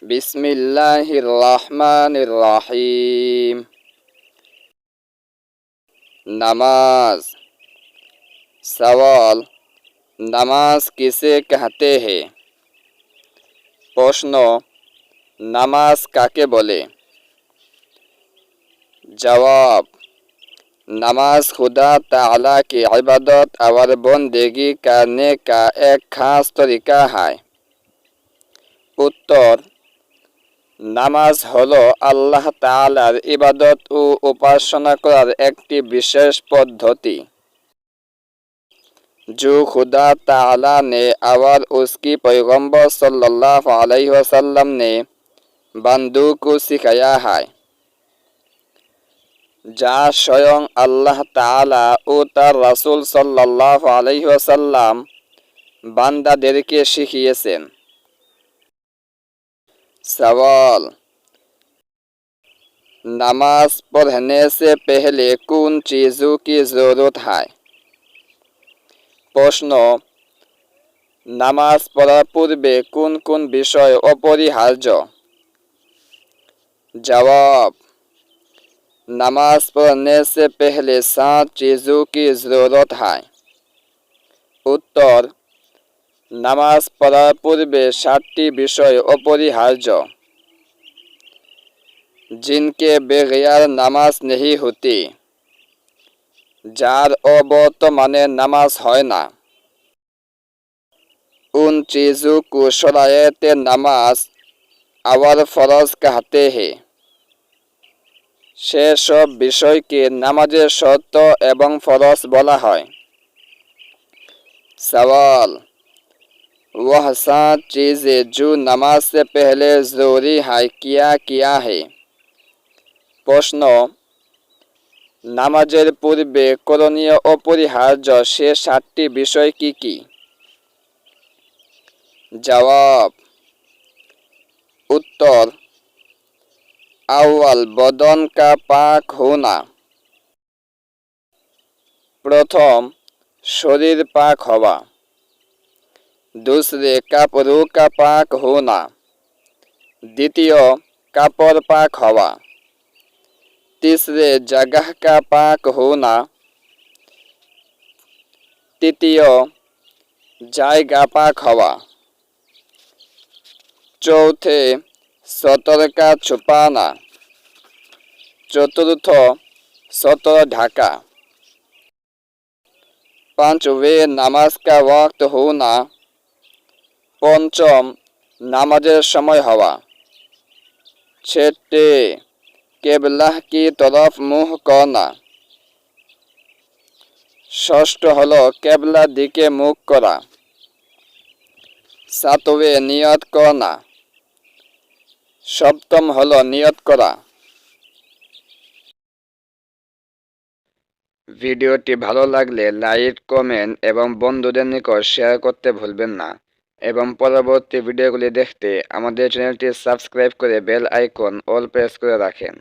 বিসমিল্লাহির রহমানির রহিম। नमाज। सवाल, नमाज किसे कहते हैं? प्रश्न, नमाज काके बोले? जवाब, नमाज खुदा ताला की इबादत और बंदगी करने का एक खास तरीका है। उत्तर, নামাজ হলো আল্লাহ তাআলার ইবাদত ও উপাসনা করার একটি বিশেষ পদ্ধতি जो खुदा ताला ने और उसकी पैगंबर सल्लल्लाहु अलैहि वसल्लम ने बंदों को सिखाया है। যা স্বয়ং আল্লাহ তাআলা ও তার রাসূল সাল্লাল্লাহু আলাইহি ওয়াসাল্লাম বান্দাদেরকে শিখিয়েছেন। सवाल, नमाज पढ़ने से पहले कौन चीज़ों की ज़रूरत है? प्रश्न, नामाज पढ़ार पूर्वे कौन कौन विषय अपरिहार्य? जवाब, नमाज पढ़ने से पहले 7 चीज़ों की ज़रूरत है। उत्तर, नामाज पढ़ार पूर्वे 7टी विषय अपरिहार्य जिनके बगैर नमाज नहीं होती, जार अबर्तमाने नमाज है ना। उन चीज़ों को शरायत नमाज और फरज कहते हैं। সে সব বিষয়কে নামাজের শর্ত এবং ফরজ বলা হয়। सवाल, वह 7 चीज़ें जो नमाज से पहले ज़रूरी है क्या है? প্রশ্ন, নামাজের পূর্বে করণীয় অপরিহার্য সে 7টি বিষয় কি কি? जवाब, उत्तर, अव्वल बदन का पाक होना। प्रथम, शरीर पाक हवा। दूसरे, कपड़ों का पाक होना। द्वितीय, कपड़ पाक हवा। तीसरे, जगह का पाक होना। तृतीय, जायगा पाक हवा। चौथे, सतर का छुपाना। चतुर्थ, सतर ढाका। पांचवें, नमाज का वक्त होना। पंचम, नामाजेर समय हवा। छठे, केबला की तरफ मुँह करना। षष्ठ हलो केबला दिके मुख करा। सातवें, नियत करना। सप्तम हलो नियत करा। ভিডিওটি ভালো লাগলে লাইক, কমেন্ট এবং বন্ধুদের নিকট শেয়ার করতে ভুলবেন না এবং পরবর্তী ভিডিওগুলি দেখতে আমাদের চ্যানেলটি সাবস্ক্রাইব করে বেল আইকন অল প্রেস করে রাখেন।